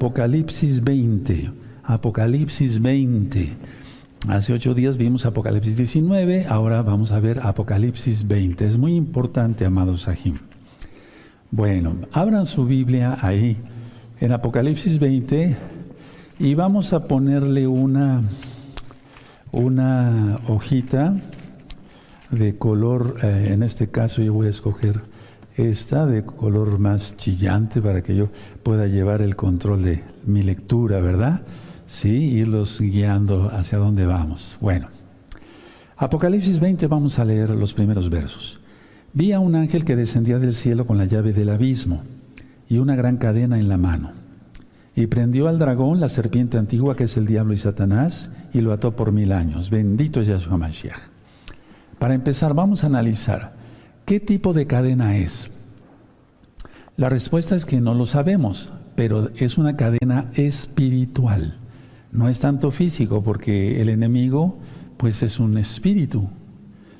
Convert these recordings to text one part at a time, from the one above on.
Apocalipsis 20. Apocalipsis 20. Hace 8 días vimos Apocalipsis 19, ahora vamos a ver Apocalipsis 20. Es muy importante, amados Sahim. Bueno, abran su Biblia ahí, en Apocalipsis 20, y vamos a ponerle una hojita de color, en este caso yo voy a escoger esta de color más chillante para que yo pueda llevar el control de mi lectura, ¿verdad? Sí, irlos guiando hacia dónde vamos. Bueno, Apocalipsis 20, vamos a leer los primeros versos. Vi a un ángel que descendía del cielo con la llave del abismo y una gran cadena en la mano. Y prendió al dragón, la serpiente antigua, que es el diablo y Satanás, y lo ató por 1000 años. Bendito es Yahshua Mashiach. Para empezar, vamos a analizar qué tipo de cadena es. La respuesta es que no lo sabemos, pero es una cadena espiritual. No es tanto físico, porque el enemigo, pues, es un espíritu,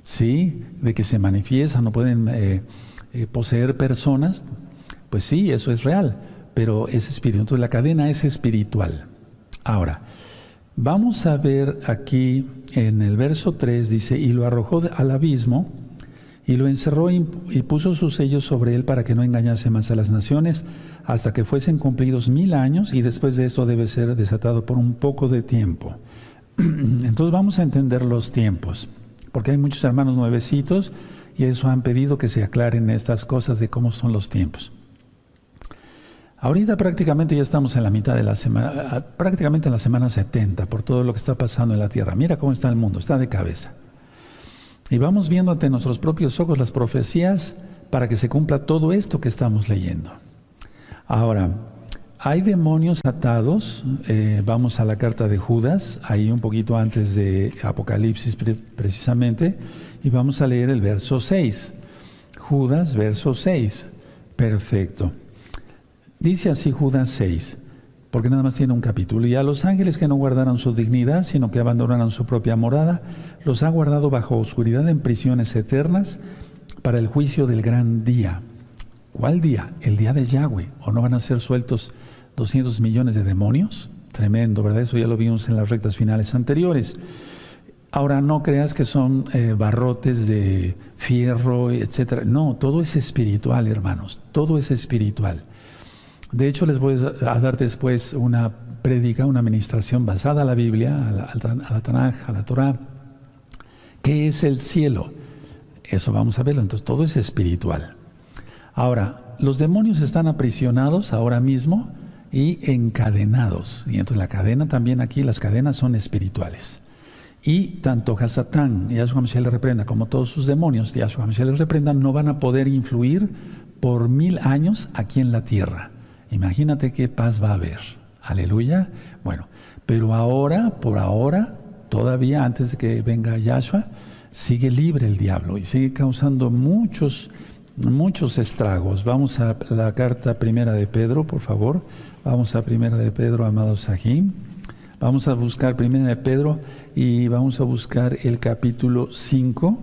¿sí? De que se manifiesta, no pueden poseer personas, pues sí, eso es real, pero es espíritu. Entonces la cadena es espiritual. Ahora, vamos a ver aquí en el verso 3, dice, y lo arrojó al abismo, y lo encerró y puso sus sellos sobre él para que no engañase más a las naciones, hasta que fuesen cumplidos 1000 años, y después de esto debe ser desatado por un poco de tiempo. Entonces vamos a entender los tiempos, porque hay muchos hermanos nuevecitos, y eso han pedido que se aclaren estas cosas de cómo son los tiempos. Ahorita prácticamente ya estamos en la mitad de la semana, prácticamente en la semana 70, por todo lo que está pasando en la tierra. Mira cómo está el mundo, está de cabeza. Y vamos viendo ante nuestros propios ojos las profecías para que se cumpla todo esto que estamos leyendo. Ahora, hay demonios atados, vamos a la carta de Judas, ahí un poquito antes de Apocalipsis precisamente, y vamos a leer el verso 6. Judas, verso 6. Perfecto. Dice así Judas 6, porque nada más tiene un capítulo. Y a los ángeles que no guardaron su dignidad, sino que abandonaron su propia morada, los ha guardado bajo oscuridad en prisiones eternas para el juicio del gran día. ¿Cuál día? El día de Yahweh. ¿O no van a ser sueltos 200 millones de demonios? Tremendo, ¿verdad? Eso ya lo vimos en las rectas finales anteriores. Ahora, no creas que son barrotes de fierro, etcétera. No, todo es espiritual, hermanos. Todo es espiritual. De hecho, les voy a dar después una prédica, una administración basada en la Biblia, a la Tanaj, a la Torah. ¿Qué es el cielo? Eso vamos a verlo. Entonces, todo es espiritual. Ahora, los demonios están aprisionados ahora mismo y encadenados. Y entonces la cadena también aquí, las cadenas son espirituales. Y tanto Hasatán, Yahshua Mashiach le reprenda, como todos sus demonios, Yahshua Mashiach les reprenda, no van a poder influir por 1000 años aquí en la tierra. Imagínate qué paz va a haber. Aleluya. Bueno, pero ahora, por ahora, todavía antes de que venga Yahshua, sigue libre el diablo y sigue causando muchos estragos. Vamos a la carta primera de Pedro, por favor. Vamos a primera de Pedro, amados Sahim. Vamos a buscar primera de Pedro y vamos a buscar el capítulo 5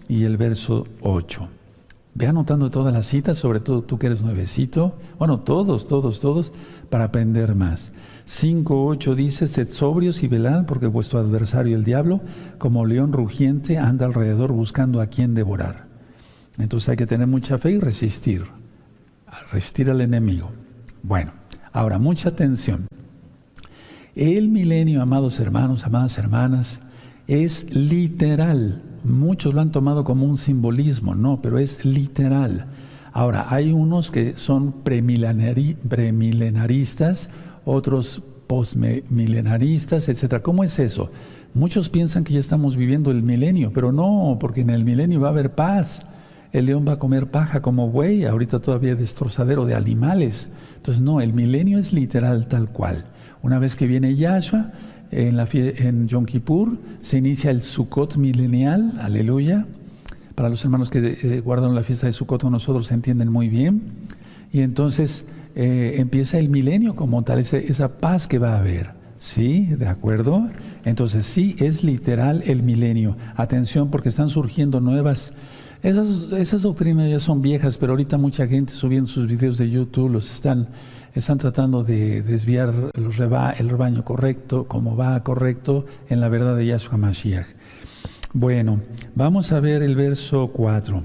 y el verso 8. Ve anotando todas las citas, sobre todo tú que eres nuevecito. Bueno, todos, para aprender más. 5:8 dice, sed sobrios y velad, porque vuestro adversario el diablo, como león rugiente, anda alrededor buscando a quien devorar. Entonces hay que tener mucha fe y resistir al enemigo. Bueno, ahora mucha atención. El milenio, amados hermanos, amadas hermanas, es literal. Muchos lo han tomado como un simbolismo, no, pero es literal. Ahora, hay unos que son premilenaristas, otros postmilenaristas, etc. ¿Cómo es eso? Muchos piensan que ya estamos viviendo el milenio, pero no, porque en el milenio va a haber paz. El león va a comer paja como buey, ahorita todavía es destrozadero de animales. Entonces, no, el milenio es literal tal cual. Una vez que viene Yahshua, en Yom Kippur se inicia el Sukkot milenial, aleluya. Para los hermanos que guardan la fiesta de Sukkot con nosotros se entienden muy bien. Y entonces empieza el milenio como tal, esa paz que va a haber. ¿Sí? ¿De acuerdo? Entonces sí, es literal el milenio. Atención, porque están surgiendo nuevas. Esas doctrinas ya son viejas, pero ahorita mucha gente subiendo sus videos de YouTube los están están tratando de desviar el rebaño correcto, como va correcto en la verdad de Yahshua Mashiach. Bueno, vamos a ver el verso 4.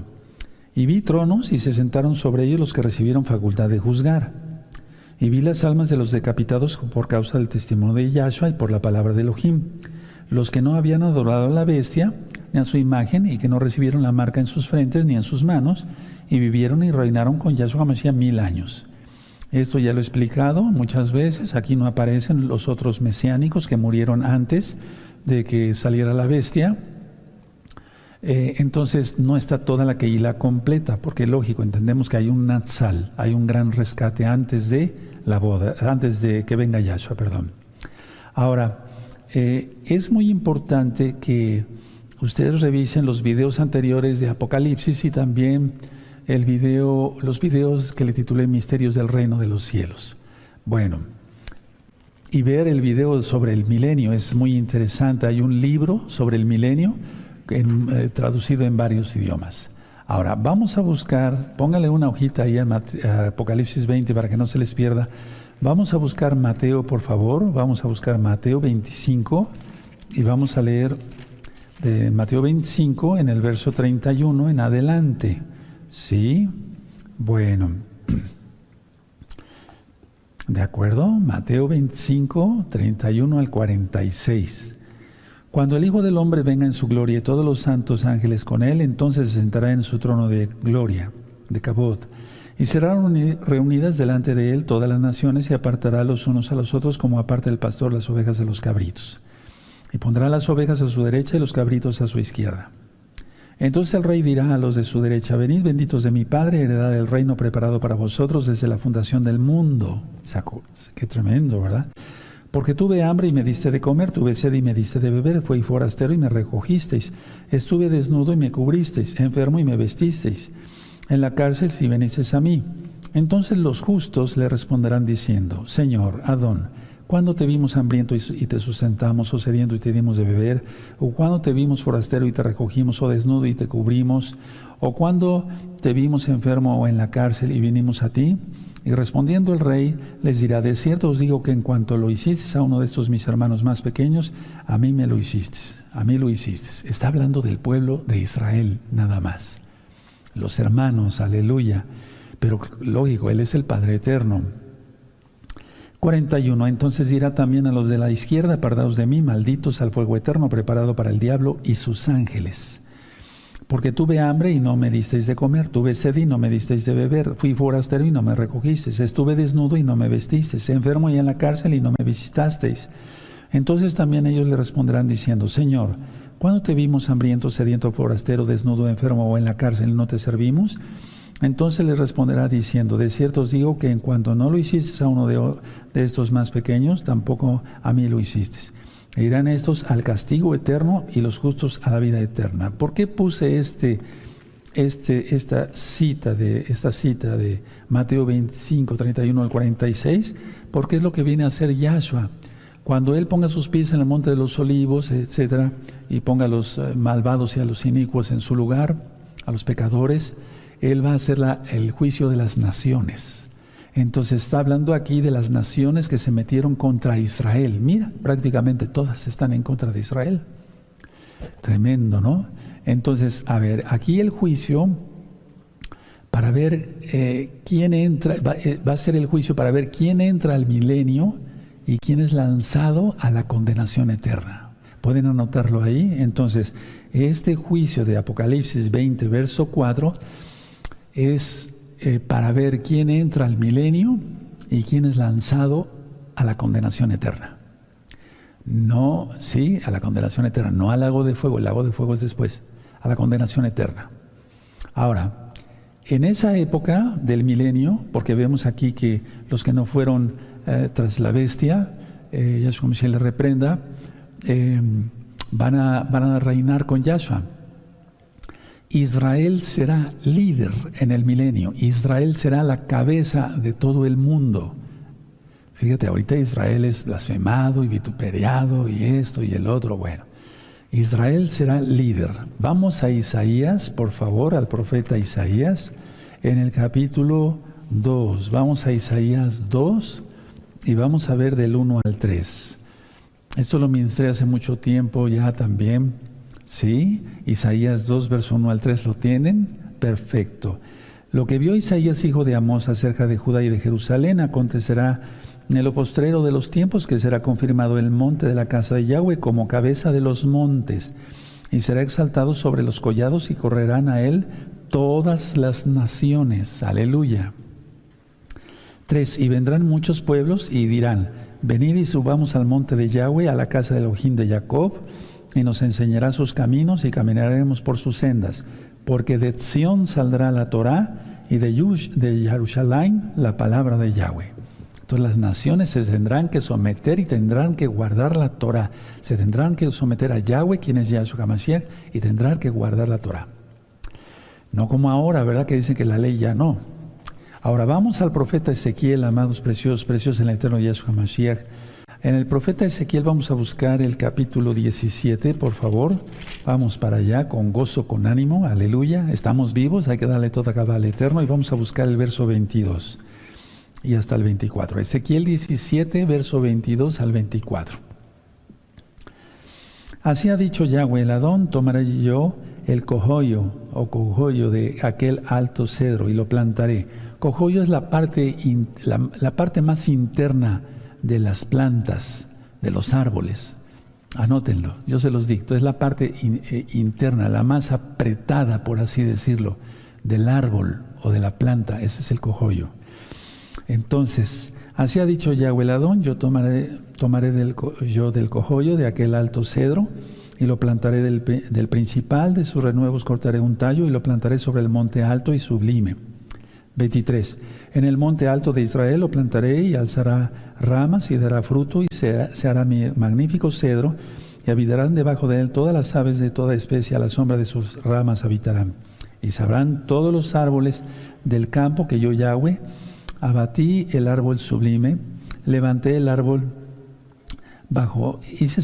Y vi tronos y se sentaron sobre ellos los que recibieron facultad de juzgar. Y vi las almas de los decapitados por causa del testimonio de Yahshua y por la palabra de Elohim, los que no habían adorado a la bestia ni a su imagen y que no recibieron la marca en sus frentes ni en sus manos, y vivieron y reinaron con Yahshua Mashiach 1000 años. Esto ya lo he explicado muchas veces. Aquí no aparecen los otros mesiánicos que murieron antes de que saliera la bestia. Entonces no está toda la Keilah completa, porque lógico, entendemos que hay un Natsal, hay un gran rescate antes de la boda, antes de que venga Yahshua, perdón. Ahora, es muy importante que ustedes revisen los videos anteriores de Apocalipsis y también los videos que le titulé Misterios del Reino de los Cielos. Bueno, y ver el video sobre el milenio es muy interesante. Hay un libro sobre el milenio traducido en varios idiomas. Ahora, vamos a buscar, póngale una hojita ahí a Apocalipsis 20 para que no se les pierda. Vamos a buscar Mateo, por favor. Vamos a buscar Mateo 25 y vamos a leer de Mateo 25 en el verso 31 en adelante. ¿Sí? Bueno. ¿De acuerdo? Mateo 25, 31 al 46. Cuando el Hijo del Hombre venga en su gloria y todos los santos ángeles con él, entonces se sentará en su trono de gloria, de Kabod, y serán reunidas delante de él todas las naciones y apartará los unos a los otros como aparta el pastor las ovejas de los cabritos. Y pondrá las ovejas a su derecha y los cabritos a su izquierda. Entonces el rey dirá a los de su derecha: venid benditos de mi Padre, heredad el reino preparado para vosotros desde la fundación del mundo. Qué tremendo, ¿verdad? Porque tuve hambre y me diste de comer, tuve sed y me diste de beber, fui forastero y me recogisteis, estuve desnudo y me cubristeis, enfermo y me vestisteis, en la cárcel si venisteis a mí. Entonces los justos le responderán diciendo: Señor, Adón, ¿cuándo te vimos hambriento y te sustentamos, o sediento y te dimos de beber? ¿O cuándo te vimos forastero y te recogimos, o desnudo y te cubrimos? ¿O cuándo te vimos enfermo o en la cárcel y vinimos a ti? Y respondiendo el rey les dirá: de cierto os digo que en cuanto lo hicisteis a uno de estos mis hermanos más pequeños, a mí me lo hicisteis, a mí lo hicisteis. Está hablando del pueblo de Israel nada más. Los hermanos, aleluya. Pero lógico, Él es el Padre eterno. 41. Entonces dirá también a los de la izquierda: apartaos de mí, malditos, al fuego eterno preparado para el diablo y sus ángeles. Porque tuve hambre y no me disteis de comer, tuve sed y no me disteis de beber, fui forastero y no me recogisteis, estuve desnudo y no me vestisteis, enfermo y en la cárcel y no me visitasteis. Entonces también ellos le responderán diciendo: Señor, ¿cuándo te vimos hambriento, sediento, forastero, desnudo, enfermo o en la cárcel y no te servimos? Entonces le responderá diciendo: de cierto os digo que en cuanto no lo hicisteis a uno de estos más pequeños, tampoco a mí lo hicisteis. E irán estos al castigo eterno y los justos a la vida eterna. ¿Por qué puse esta cita de Mateo 25, 31 al 46? Porque es lo que viene a hacer Yahshua. Cuando Él ponga sus pies en el monte de los olivos, etcétera, y ponga a los malvados y a los inicuos en su lugar, a los pecadores, Él va a hacer el juicio de las naciones. Entonces está hablando aquí de las naciones que se metieron contra Israel. Mira, prácticamente todas están en contra de Israel. Tremendo, ¿no? Entonces, a ver, aquí el juicio para ver quién entra, va a ser el juicio para ver quién entra al milenio y quién es lanzado a la condenación eterna. ¿Pueden anotarlo ahí? Entonces, este juicio de Apocalipsis 20, verso 4, es para ver quién entra al milenio y quién es lanzado a la condenación eterna. No, sí, a la condenación eterna, no al lago de fuego. El lago de fuego es después, a la condenación eterna. Ahora, en esa época del milenio, porque vemos aquí que los que no fueron tras la bestia, Yahshua Mashiach les reprenda, van a reinar con Yahshua. Israel será líder en el milenio. Israel será la cabeza de todo el mundo. Fíjate, ahorita Israel es blasfemado y vituperiado y esto y el otro. Bueno, Israel será líder. Vamos a Isaías, por favor, al profeta Isaías, en el capítulo 2. Vamos a Isaías 2 y vamos a ver del 1 al 3. Esto lo ministré hace mucho tiempo ya también. ¿Sí? Isaías 2, verso 1 al 3, ¿lo tienen? Perfecto. Lo que vio Isaías, hijo de Amós, acerca de Judá y de Jerusalén, acontecerá en lo postrero de los tiempos, que será confirmado el monte de la casa de Yahweh como cabeza de los montes, y será exaltado sobre los collados, y correrán a él todas las naciones. Aleluya. 3. Y vendrán muchos pueblos y dirán: venid y subamos al monte de Yahweh, a la casa de Elohim de Jacob, y nos enseñará sus caminos y caminaremos por sus sendas. Porque de Sión saldrá la Torá y de Jerusalén la palabra de Yahweh. Entonces las naciones se tendrán que someter y tendrán que guardar la Torá. Se tendrán que someter a Yahweh, quien es Yahshua HaMashiach, y tendrán que guardar la Torá. No como ahora, ¿verdad? Que dicen que la ley ya no. Ahora vamos al profeta Ezequiel, amados preciosos en el eterno Yahshua HaMashiach. En el profeta Ezequiel vamos a buscar el capítulo 17, por favor. Vamos para allá con gozo, con ánimo, aleluya. Estamos vivos, hay que darle toda cabal al eterno, y vamos a buscar el verso 22 y hasta el 24. Ezequiel 17, verso 22 al 24. Así ha dicho Yahweh el Adón: tomaré yo el cogollo de aquel alto cedro y lo plantaré. Cogollo es la parte más interna de las plantas, de los árboles. Anótenlo, yo se los dicto. Es la parte interna, la más apretada, por así decirlo, del árbol o de la planta. Ese es el cogollo. Entonces, así ha dicho Yahweh el Adón: yo tomaré del cogollo de aquel alto cedro y lo plantaré del principal, de sus renuevos cortaré un tallo y lo plantaré sobre el monte alto y sublime. 23. En el monte alto de Israel lo plantaré y alzará ramas y dará fruto y se hará mi magnífico cedro, y habitarán debajo de él todas las aves de toda especie, a la sombra de sus ramas habitarán. Y sabrán todos los árboles del campo que yo Yahweh abatí el árbol sublime, levanté el árbol bajo, hice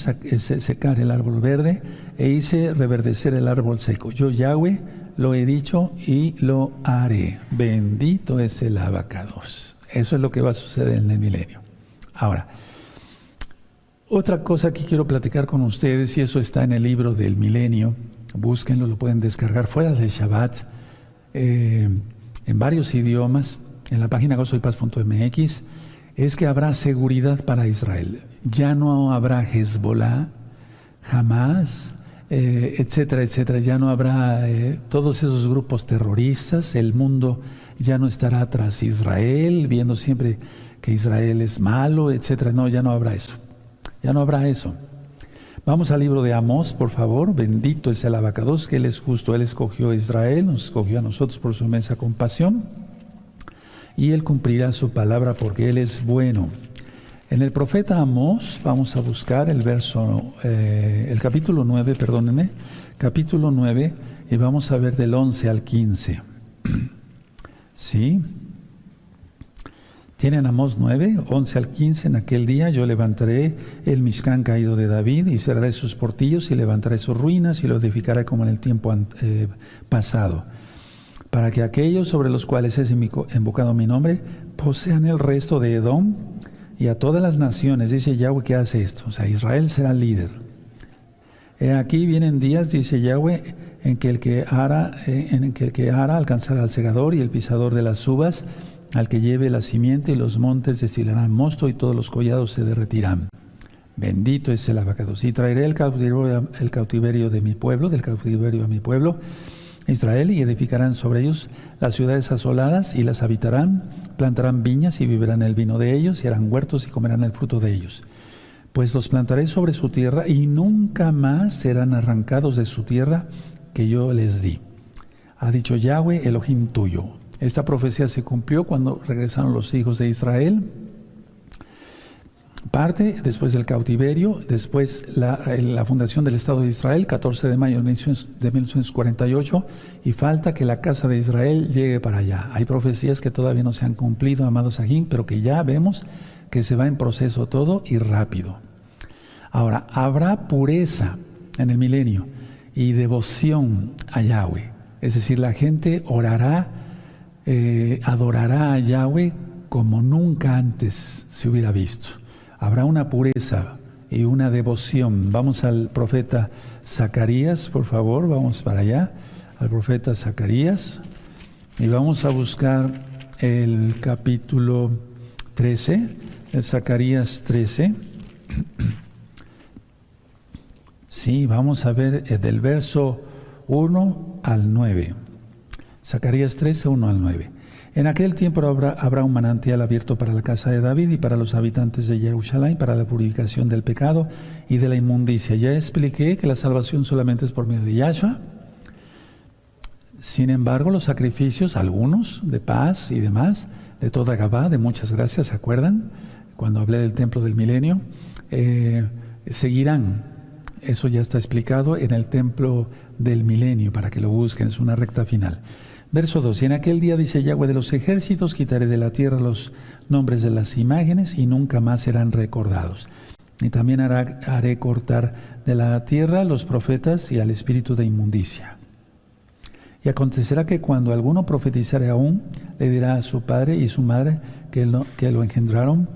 secar el árbol verde e hice reverdecer el árbol seco. Yo Yahweh lo he dicho y lo haré. Bendito es el abacados. Eso es lo que va a suceder en el milenio. Ahora, otra cosa que quiero platicar con ustedes, y eso está en el libro del milenio, búsquenlo, lo pueden descargar fuera de Shabbat, en varios idiomas, en la página gozoypaz.mx, es que habrá seguridad para Israel. Ya no habrá Hezbollah, jamás, etcétera, etcétera. Ya no habrá todos esos grupos terroristas. El mundo ya no estará tras Israel, viendo siempre que Israel es malo, etcétera. No, ya no habrá eso. Ya no habrá eso. Vamos al libro de Amós, por favor. Bendito es el abacados, que Él es justo. Él escogió a Israel, nos escogió a nosotros por su inmensa compasión, y Él cumplirá su palabra porque Él es bueno. En el profeta Amós vamos a buscar el capítulo 9, capítulo 9, y vamos a ver del 11 al 15. ¿Sí? ¿Tienen Amós 9, 11 al 15? En aquel día yo levantaré el Mishkan caído de David, y cerraré sus portillos, y levantaré sus ruinas, y lo edificaré como en el tiempo pasado, para que aquellos sobre los cuales es invocado mi nombre posean el resto de Edom, y a todas las naciones. Dice Yahweh que hace esto. O sea, Israel será líder. Aquí vienen días, dice Yahweh, en que el que ara alcanzará al segador y el pisador de las uvas, al que lleve la simiente, y los montes destilarán mosto y todos los collados se derretirán. Bendito es el abacados. Y traeré el cautiverio de mi pueblo, del cautiverio a mi pueblo, Israel, y edificarán sobre ellos las ciudades asoladas y las habitarán, plantarán viñas y beberán el vino de ellos, y harán huertos y comerán el fruto de ellos. Pues los plantaré sobre su tierra y nunca más serán arrancados de su tierra que yo les di. Ha dicho Yahweh, Elohim tuyo. Esta profecía se cumplió cuando regresaron los hijos de Israel. Parte después del cautiverio, después la fundación del Estado de Israel, 14 de mayo de 1948, y falta que la casa de Israel llegue para allá. Hay profecías que todavía no se han cumplido, amados Ajín, pero que ya vemos que se va en proceso todo y rápido. Ahora, habrá pureza en el milenio y devoción a Yahweh. Es decir, la gente orará adorará a Yahweh como nunca antes se hubiera visto. Habrá una pureza y una devoción. Vamos al profeta Zacarías, por favor, vamos para allá, al profeta Zacarías, y vamos a buscar el capítulo 13, el Zacarías 13. Sí, vamos a ver del verso 1 al 9. Zacarías 13, 1 al 9. En aquel tiempo habrá un manantial abierto para la casa de David y para los habitantes de Jerusalén, para la purificación del pecado y de la inmundicia. Ya expliqué que la salvación solamente es por medio de Yahshua. Sin embargo, los sacrificios, algunos de paz y demás, de toda Gabá, de muchas gracias, ¿se acuerdan? Cuando hablé del templo del milenio, seguirán. Eso ya está explicado en el templo del milenio, para que lo busquen, es una recta final. Verso 2, y en aquel día, dice Yahweh de los ejércitos, quitaré de la tierra los nombres de las imágenes y nunca más serán recordados. Y también haré cortar de la tierra los profetas y al espíritu de inmundicia. Y acontecerá que cuando alguno profetizare aún, le dirá a su padre y su madre que lo engendraron: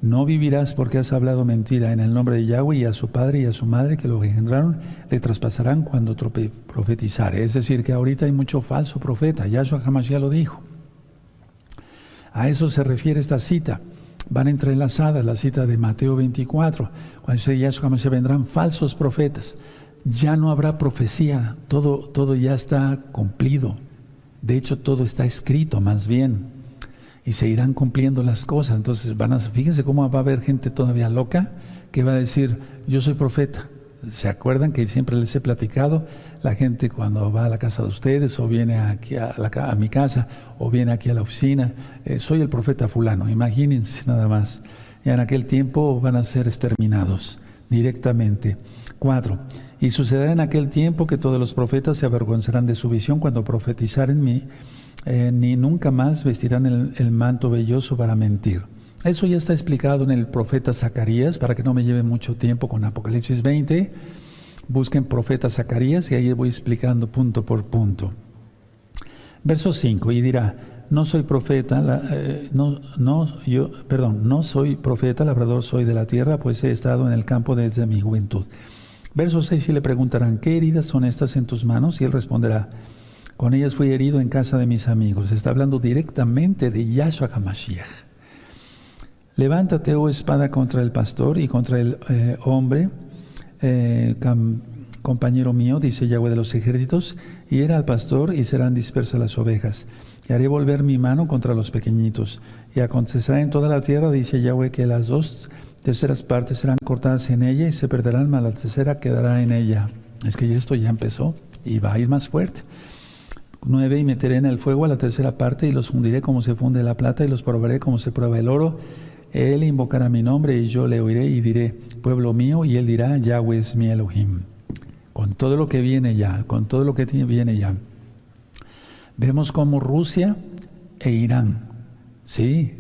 no vivirás porque has hablado mentira en el nombre de Yahweh, y a su padre y a su madre que lo engendraron le traspasarán cuando profetizare. Es decir, que ahorita hay mucho falso profeta. Yahshua HaMashiach lo dijo. A eso se refiere esta cita. Van entrelazadas, la cita de Mateo 24. Cuando dice Yahshua HaMashiach, vendrán falsos profetas. Ya no habrá profecía, todo ya está cumplido. De hecho, todo está escrito más bien. Y se irán cumpliendo las cosas. Entonces fíjense cómo va a haber gente todavía loca que va a decir: yo soy profeta. ¿Se acuerdan que siempre les he platicado? La gente cuando va a la casa de ustedes, o viene aquí a mi casa, o viene aquí a la oficina, soy el profeta fulano. Imagínense nada más. Y en aquel tiempo van a ser exterminados directamente. 4. Y sucederá en aquel tiempo que todos los profetas se avergonzarán de su visión cuando profetizaren ni nunca más vestirán el manto velloso para mentir. Eso ya está explicado en el profeta Zacarías, para que no me lleve mucho tiempo con Apocalipsis 20. Busquen profeta Zacarías y ahí voy explicando punto por punto. Verso 5, y dirá: no soy profeta, no soy profeta, labrador soy de la tierra, pues he estado en el campo desde mi juventud. Verso 6, y le preguntarán: ¿qué heridas son estas en tus manos? Y él responderá: con ellas fui herido en casa de mis amigos. Está hablando directamente de Yahshua HaMashiach. Levántate, oh espada, contra el pastor y contra el hombre, compañero mío, dice Yahweh de los ejércitos, y hiera al pastor y serán dispersas las ovejas. Y haré volver mi mano contra los pequeñitos. Y acontecerá en toda la tierra, dice Yahweh, que las 2/3 partes serán cortadas en ella y se perderán, mas la tercera quedará en ella. Es que esto ya empezó y va a ir más fuerte. 9, y meteré en el fuego a la 3/3 parte y los fundiré como se funde la plata y los probaré como se prueba el oro. Él invocará mi nombre y yo le oiré y diré: pueblo mío, y él dirá: Yahweh es mi Elohim. Con todo lo que viene ya, viene ya. Vemos como Rusia e Irán, ¿sí?,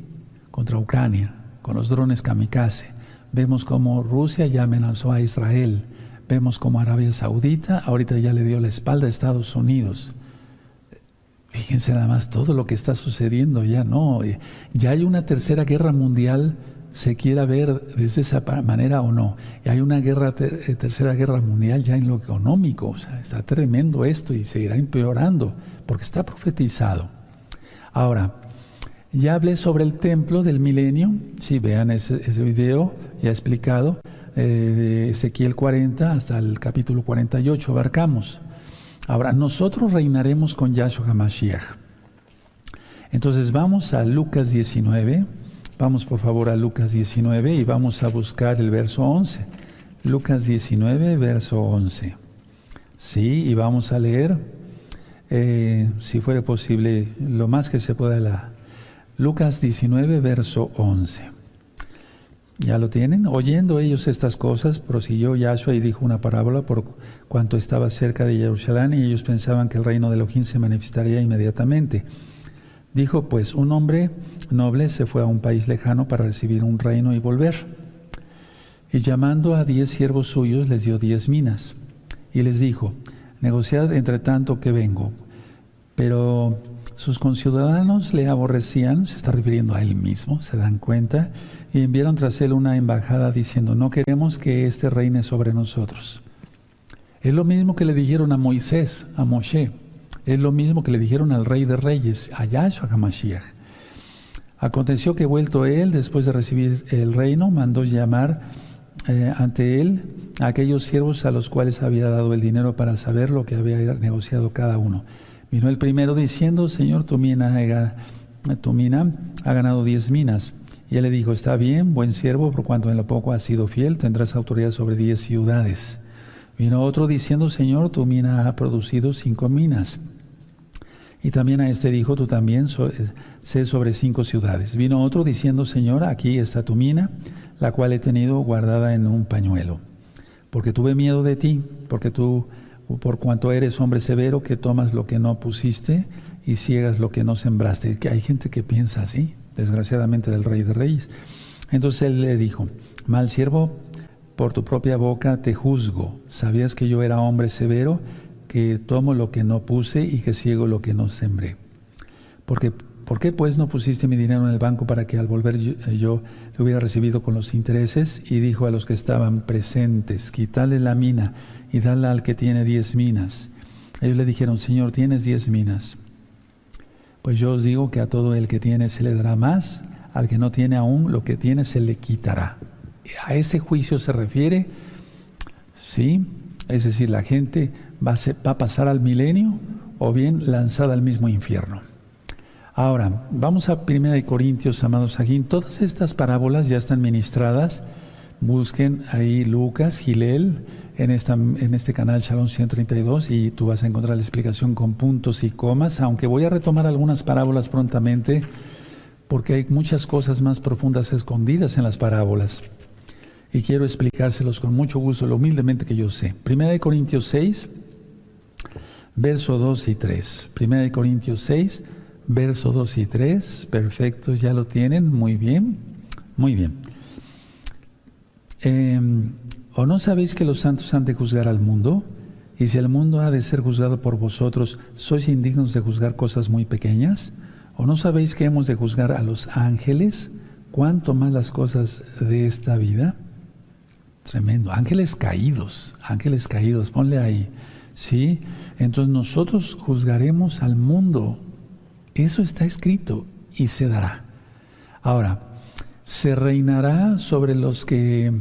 contra Ucrania, con los drones kamikaze. Vemos como Rusia ya amenazó a Israel. Vemos como Arabia Saudita ahorita ya le dio la espalda a Estados Unidos. Fíjense nada más todo lo que está sucediendo ya, ¿no? Ya hay una tercera guerra mundial, se quiera ver desde esa manera o no. Y hay una tercera guerra mundial ya en lo económico. O sea, está tremendo esto y seguirá empeorando porque está profetizado. Ahora, ya hablé sobre el templo del milenio. Sí, vean ese video, ya he explicado, de Ezequiel 40 hasta el capítulo 48 abarcamos. Ahora, nosotros reinaremos con Yahshua HaMashiach. Entonces vamos a Lucas 19, vamos por favor a Lucas 19 y vamos a buscar el verso 11. Lucas 19, verso 11. Sí, y vamos a leer, si fuera posible, lo más que se pueda, Lucas 19, verso 11. ¿Ya lo tienen? Oyendo ellos estas cosas, prosiguió Yahshua y dijo una parábola por cuanto estaba cerca de Jerusalén, y ellos pensaban que el reino de Elohim se manifestaría inmediatamente. Dijo pues: un hombre noble se fue a un país lejano para recibir un reino y volver. Y llamando a 10 siervos suyos, les dio 10 minas. Y les dijo: negociad entre tanto que vengo. Pero sus conciudadanos le aborrecían, se está refiriendo a él mismo, se dan cuenta, y enviaron tras él una embajada diciendo, no queremos que éste reine sobre nosotros. Es lo mismo que le dijeron a Moisés, a Moshe, es lo mismo que le dijeron al Rey de Reyes, a Yahshua HaMashiach. Aconteció que vuelto él, después de recibir el reino, mandó llamar ante él a aquellos siervos a los cuales había dado el dinero para saber lo que había negociado cada uno. Vino el primero diciendo, Señor, tu mina ha ganado 10 minas. Y él le dijo, está bien, buen siervo, por cuanto en lo poco has sido fiel, tendrás autoridad sobre 10 ciudades. Vino otro diciendo, Señor, tu mina ha producido 5 minas. Y también a este dijo, tú también sé sobre 5 ciudades. Vino otro diciendo, Señor, aquí está tu mina, la cual he tenido guardada en un pañuelo. Porque tuve miedo de ti, porque tú, por cuanto eres hombre severo, que tomas lo que no pusiste y ciegas lo que no sembraste. Que hay gente que piensa así, desgraciadamente, del Rey de Reyes. Entonces él le dijo, mal siervo, por tu propia boca te juzgo. ¿Sabías que yo era hombre severo, que tomo lo que no puse y que ciego lo que no sembré? ¿Por qué pues no pusiste mi dinero en el banco para que al volver yo lo hubiera recibido con los intereses? Y dijo a los que estaban presentes, quitadle la mina y dala al que tiene 10 minas. Ellos le dijeron, Señor, tienes 10 minas. Pues yo os digo que a todo el que tiene se le dará más, al que no tiene aún lo que tiene se le quitará. A ese juicio se refiere, ¿sí? Es decir, la gente va a pasar al milenio o bien lanzada al mismo infierno. Ahora, vamos a 1 Corintios, amados aquí. Todas estas parábolas ya están ministradas. Busquen ahí Lucas, Gilel, en este canal Shalom 132 y tú vas a encontrar la explicación con puntos y comas, aunque voy a retomar algunas parábolas prontamente porque hay muchas cosas más profundas escondidas en las parábolas. Y quiero explicárselos con mucho gusto, lo humildemente que yo sé. 1 Corintios 6, verso 2 y 3. 1 Corintios 6, verso 2 y 3. Perfecto, ya lo tienen. Muy bien, muy bien. ¿O no sabéis que los santos han de juzgar al mundo? Y si el mundo ha de ser juzgado por vosotros, ¿sois indignos de juzgar cosas muy pequeñas? ¿O no sabéis que hemos de juzgar a los ángeles? ¿Cuánto más las cosas de esta vida? Tremendo. Ángeles caídos, ponle ahí. ¿Sí? Entonces nosotros juzgaremos al mundo. Eso está escrito y se dará. Ahora, se reinará sobre los que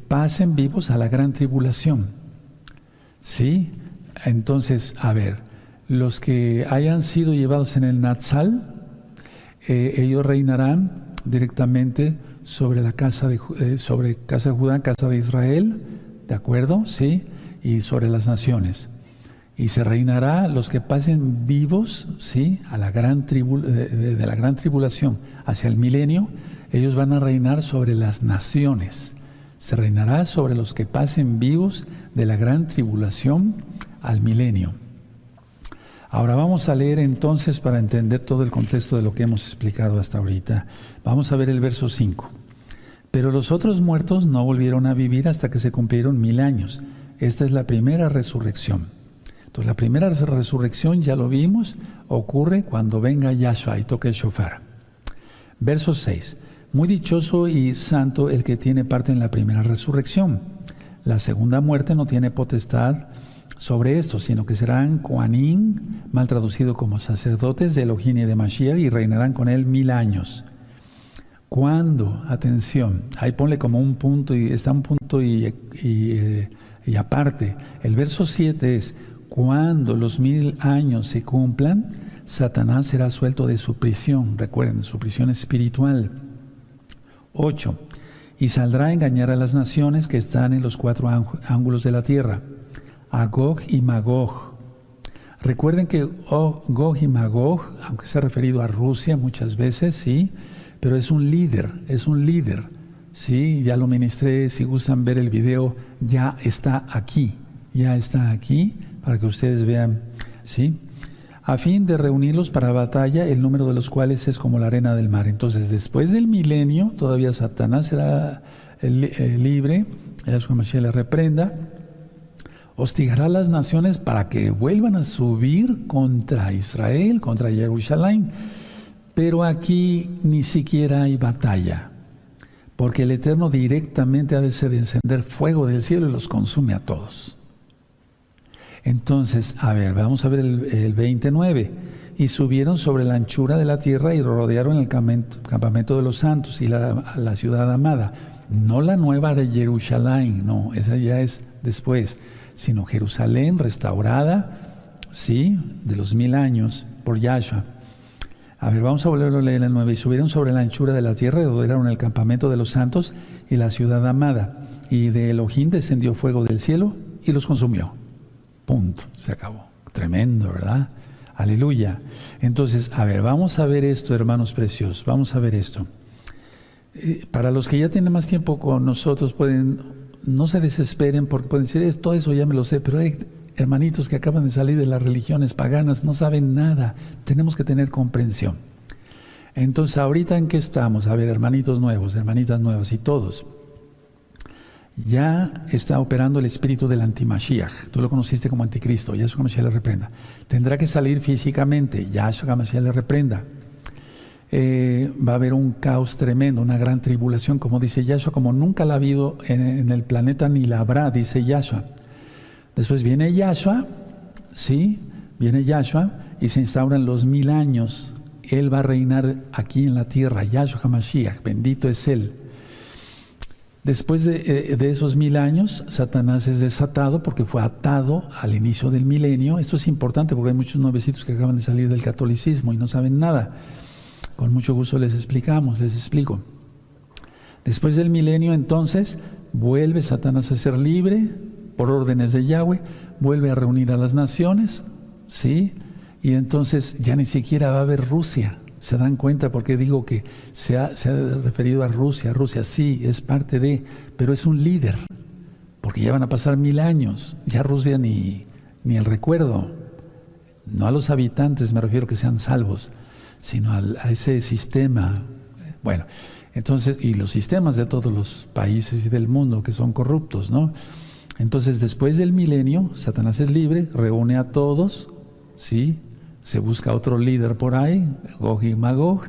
pasen vivos a la gran tribulación. ¿Sí? Entonces, a ver, los que hayan sido llevados en el Natsal, ellos reinarán directamente sobre la casa de Judá, casa de Israel, ¿de acuerdo? Sí, y sobre las naciones. Y se reinará los que pasen vivos, ¿sí? A la gran de la gran tribulación hacia el milenio, ellos van a reinar sobre las naciones. Se reinará sobre los que pasen vivos de la gran tribulación al milenio. Ahora vamos a leer entonces para entender todo el contexto de lo que hemos explicado hasta ahorita. Vamos a ver el verso 5. Pero los otros muertos no volvieron a vivir hasta que se cumplieron 1000 años. Esta es la primera resurrección. Entonces la primera resurrección, ya lo vimos, ocurre cuando venga Yahshua y toque el shofar. Verso 6. Muy dichoso y santo el que tiene parte en la primera resurrección. La segunda muerte no tiene potestad sobre esto, sino que serán Kohanim, mal traducido como sacerdotes de Elohim y de Mashiach, y reinarán con él 1000 años. ¿Cuándo? Atención, ahí ponle como un punto, y está un punto y aparte. El verso 7 es, cuando los 1000 años se cumplan, Satanás será suelto de su prisión, recuerden, su prisión espiritual. 8. Y saldrá a engañar a las naciones que están en los 4 ángulos de la tierra, a Gog y Magog. Recuerden que Gog y Magog, aunque se ha referido a Rusia muchas veces, sí, pero es un líder, sí, ya lo ministré, si gustan ver el video, ya está aquí, para que ustedes vean, sí, a fin de reunirlos para batalla, el número de los cuales es como la arena del mar. Entonces, después del milenio, todavía Satanás será libre, Yahshua Mashiach le reprenda. hostigará a las naciones para que vuelvan a subir contra Israel, contra Jerusalén. Pero aquí ni siquiera hay batalla, porque el Eterno directamente ha de encender fuego del cielo y los consume a todos. Entonces, a ver, vamos a ver el 29. Y subieron sobre la anchura de la tierra y rodearon el campamento de los santos y la ciudad amada. No la nueva de Jerusalén, no, esa ya es después, sino Jerusalén restaurada, sí, de los 1000 años por Yahshua. A ver, vamos a volverlo a leer el 9. Y subieron sobre la anchura de la tierra y rodearon el campamento de los santos y la ciudad amada. Y de Elohim descendió fuego del cielo y los consumió. Punto, se acabó. Tremendo, ¿verdad? Aleluya. Entonces, a ver, vamos a ver esto, hermanos preciosos, vamos a ver esto. Para los que ya tienen más tiempo con nosotros, no se desesperen porque pueden decir, todo eso ya me lo sé, pero hay hermanitos que acaban de salir de las religiones paganas, no saben nada, tenemos que tener comprensión. Entonces, ¿ahorita en qué estamos? A ver, hermanitos nuevos, hermanitas nuevas y todos. Ya está operando el espíritu del antimashiach. Tú lo conociste como anticristo. Yahshua HaMashiach le reprenda. Tendrá que salir físicamente. Yahshua HaMashiach le reprenda. Va a haber un caos tremendo, una gran tribulación, como dice Yahshua, como nunca la ha habido en el planeta ni la habrá, dice Yahshua. Después viene Yahshua, ¿sí? Viene Yahshua y se instauran los 1000 años. Él va a reinar aquí en la tierra. Yahshua HaMashiach, bendito es Él. Después de esos 1000 años, Satanás es desatado porque fue atado al inicio del milenio. Esto es importante porque hay muchos nuevecitos que acaban de salir del catolicismo y no saben nada. Con mucho gusto les explico. Después del milenio, entonces, vuelve Satanás a ser libre por órdenes de Yahweh, vuelve a reunir a las naciones, ¿sí? Y entonces ya ni siquiera va a haber Rusia. ¿Se dan cuenta? Porque digo que se ha referido a Rusia. Rusia sí, es parte de, pero es un líder, porque ya van a pasar 1000 años. Ya Rusia ni el recuerdo. No a los habitantes me refiero que sean salvos, sino a ese sistema. Bueno, entonces, y los sistemas de todos los países y del mundo que son corruptos, ¿no? Entonces, después del milenio, Satanás es libre, reúne a todos, ¿sí? Se busca otro líder por ahí, Gog y Magog,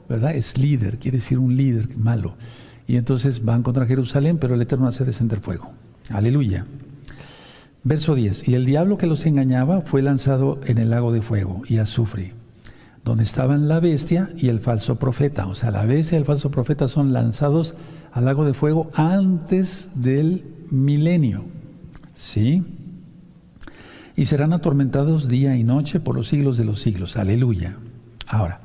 ¿verdad? Es líder, quiere decir un líder malo. Y entonces van contra Jerusalén, pero el Eterno hace descender fuego. Aleluya. Verso 10. Y el diablo que los engañaba fue lanzado en el lago de fuego y azufre, donde estaban la bestia y el falso profeta. O sea, la bestia y el falso profeta son lanzados al lago de fuego antes del milenio. ¿Sí? Y serán atormentados día y noche por los siglos de los siglos. Aleluya. Ahora,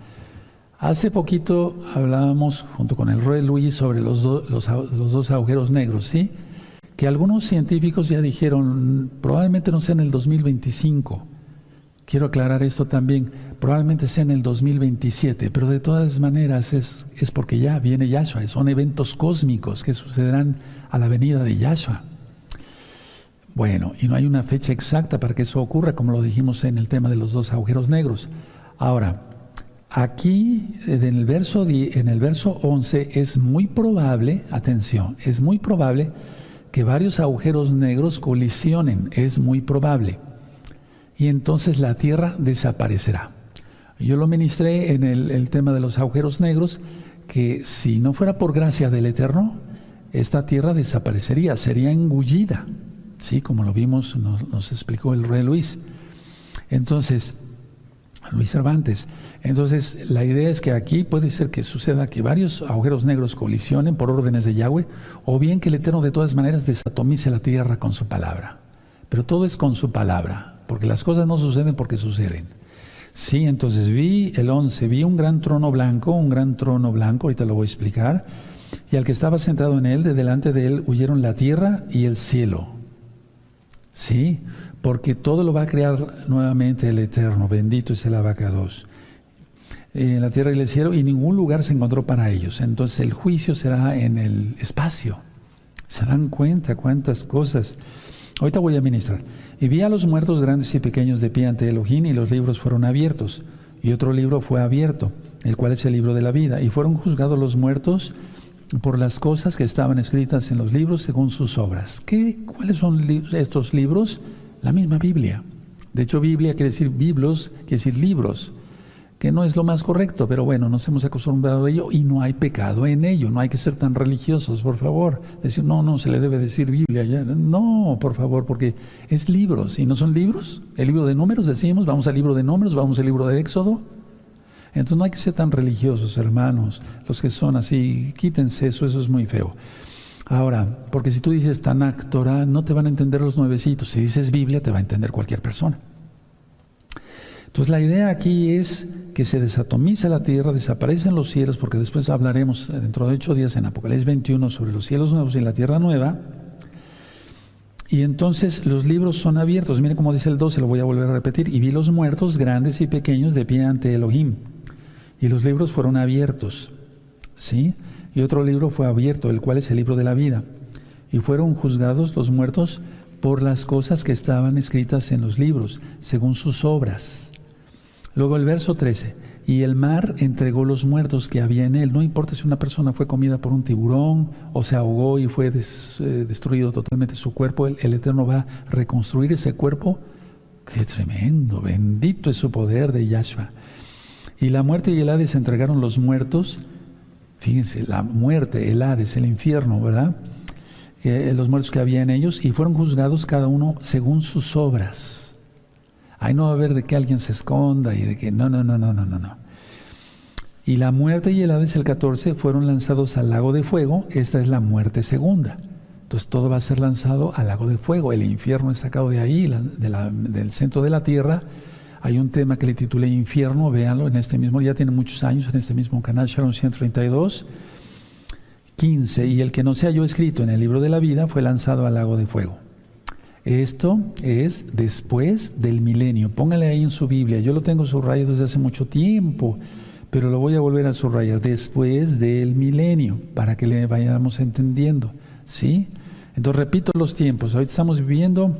hace poquito hablábamos junto con el Roy Luis sobre los dos agujeros negros, ¿sí? Que algunos científicos ya dijeron, probablemente no sea en el 2025. Quiero aclarar esto también, probablemente sea en el 2027, pero de todas maneras es porque ya viene Yahshua, son eventos cósmicos que sucederán a la venida de Yahshua. Bueno, y no hay una fecha exacta para que eso ocurra, como lo dijimos en el tema de los dos agujeros negros. Ahora, aquí en el verso 11 es muy probable, atención, es muy probable que varios agujeros negros colisionen, es muy probable. Y entonces la Tierra desaparecerá. Yo lo ministré en el tema de los agujeros negros, que si no fuera por gracia del Eterno, esta Tierra desaparecería, sería engullida. Sí, como lo vimos, nos explicó el Rey Luis. Entonces, Luis Cervantes. Entonces, la idea es que aquí puede ser que suceda que varios agujeros negros colisionen por órdenes de Yahweh, o bien que el Eterno de todas maneras desatomice la tierra con su palabra. Pero todo es con su palabra, porque las cosas no suceden porque suceden. Sí, entonces vi el 11, vi un gran trono blanco, ahorita lo voy a explicar, y al que estaba sentado en él, de delante de él huyeron la tierra y el cielo. Sí, porque todo lo va a crear nuevamente el Eterno, bendito es el Abacados. La tierra y el cielo, y ningún lugar se encontró para ellos. Entonces el juicio será en el espacio. ¿Se dan cuenta cuántas cosas? Ahorita voy a ministrar. Y vi a los muertos grandes y pequeños de pie ante Elohim, y los libros fueron abiertos. Y otro libro fue abierto, el cual es el libro de la vida. Y fueron juzgados los muertos por las cosas que estaban escritas en los libros según sus obras. ¿Cuáles son estos libros? la misma Biblia. De hecho, Biblia quiere decir biblos, quiere decir libros, que no es lo más correcto, pero bueno, nos hemos acostumbrado a ello y no hay pecado en ello. No hay que ser tan religiosos, por favor. Decir, no, se le debe decir Biblia ya. No, por favor, porque es libros. ¿Y no son libros? El libro de Números, decimos, vamos al libro de Números, vamos al libro de Éxodo. Entonces no hay que ser tan religiosos, hermanos. Los que son así, quítense eso es muy feo. Ahora, porque si tú dices Tanakh, Torah, no te van a entender los nuevecitos. Si dices Biblia, te va a entender cualquier persona. Entonces la idea aquí es que se desatomiza la tierra, desaparecen los cielos, porque después hablaremos dentro de 8 días en Apocalipsis 21 sobre los cielos nuevos y la tierra nueva. Y entonces los libros son abiertos. Miren cómo dice el 12, lo voy a volver a repetir. Y vi los muertos, grandes y pequeños, de pie ante Elohim. Y los libros fueron abiertos, ¿sí? Y otro libro fue abierto, el cual es el libro de la vida. Y fueron juzgados los muertos por las cosas que estaban escritas en los libros, según sus obras. Luego el verso 13, y el mar entregó los muertos que había en él. No importa si una persona fue comida por un tiburón o se ahogó y fue destruido totalmente su cuerpo, el Eterno va a reconstruir ese cuerpo. ¡Qué tremendo! Bendito es su poder de Yahshua. Y la muerte y el Hades entregaron los muertos. Fíjense, la muerte, el Hades, el infierno, ¿verdad? Los muertos que había en ellos, y fueron juzgados cada uno según sus obras. Ahí no va a haber de que alguien se esconda y de que no. Y la muerte y el Hades, el 14, fueron lanzados al lago de fuego. Esta es la muerte segunda. Entonces todo va a ser lanzado al lago de fuego. El infierno es sacado de ahí, del centro de la tierra. Hay un tema que le titulé Infierno, véanlo en este mismo, ya tiene muchos años, en este mismo canal, Sharon 132, 15. Y el que no se halló escrito en el libro de la vida fue lanzado al lago de fuego. Esto es después del milenio. Póngale ahí en su Biblia. Yo lo tengo subrayado desde hace mucho tiempo, pero lo voy a volver a subrayar. Después del milenio, para que le vayamos entendiendo, ¿sí? Entonces repito los tiempos. Ahorita estamos viviendo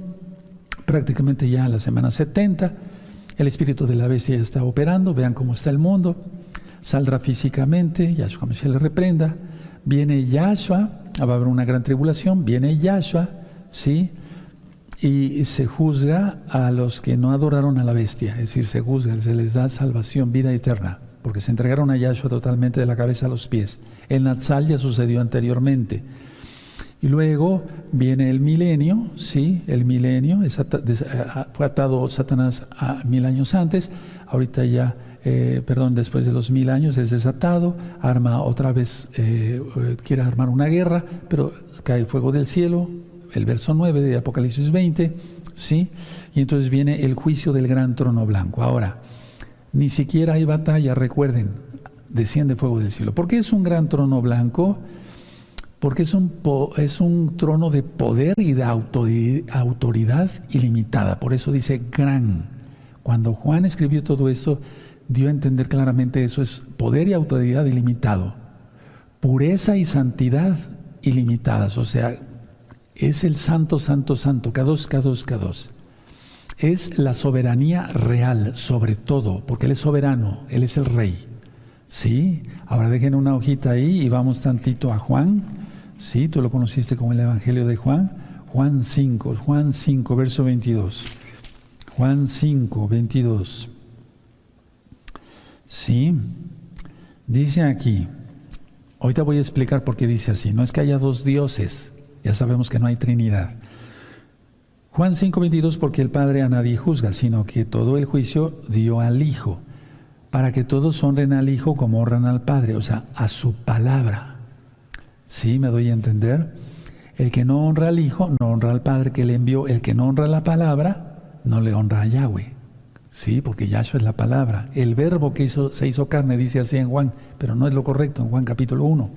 prácticamente ya la semana 70. El espíritu de la bestia ya está operando. Vean cómo está el mundo. Saldrá físicamente. Yahshua se le reprenda. Viene Yahshua. Va a haber una gran tribulación. Viene Yahshua, ¿sí? Y se juzga a los que no adoraron a la bestia, es decir, se juzga, se les da salvación, vida eterna, porque se entregaron a Yahshua totalmente de la cabeza a los pies. El Natsal ya sucedió anteriormente. Y luego viene el milenio, ¿sí? El milenio, fue atado Satanás a 1000 años antes, ahorita ya, después de los 1000 años es desatado, arma otra vez, quiere armar una guerra, pero cae fuego del cielo. El verso 9 de Apocalipsis 20, ¿sí? Y entonces viene el juicio del gran trono blanco. Ahora, ni siquiera hay batalla, recuerden, desciende fuego del cielo. ¿Por qué es un gran trono blanco? Porque es un trono de poder y de autoridad ilimitada. Por eso dice gran. Cuando Juan escribió todo eso, dio a entender claramente eso es poder y autoridad ilimitado. Pureza y santidad ilimitadas, o sea, es el santo, santo, santo, Kadosh, Kadosh, Kadosh. Es la soberanía real sobre todo, porque Él es soberano, Él es el rey. ¿Sí? Ahora dejen una hojita ahí y vamos tantito a Juan. ¿Sí? Tú lo conociste como el Evangelio de Juan. Juan 5, verso 22. Juan 5, 22. ¿Sí? Dice aquí, ahorita voy a explicar por qué dice así. No es que haya dos dioses. Ya sabemos que no hay Trinidad. Juan 5:22, porque el Padre a nadie juzga, sino que todo el juicio dio al Hijo, para que todos honren al Hijo como honran al Padre, o sea, a su palabra. ¿Sí? ¿Me doy a entender? El que no honra al Hijo, no honra al Padre que le envió. El que no honra la palabra, no le honra a Yahweh. Sí, porque Yahshua es la palabra. El verbo que se hizo carne, dice así en Juan, pero no es lo correcto, en Juan capítulo 1.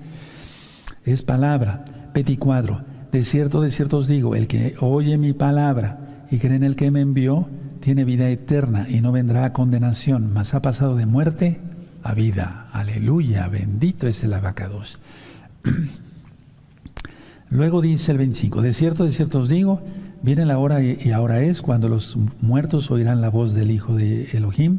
Es palabra. 24. De cierto os digo, el que oye mi palabra y cree en el que me envió, tiene vida eterna y no vendrá a condenación, mas ha pasado de muerte a vida. Aleluya, bendito es el abacados. Luego dice el 25, de cierto os digo, viene la hora y ahora es cuando los muertos oirán la voz del Hijo de Elohim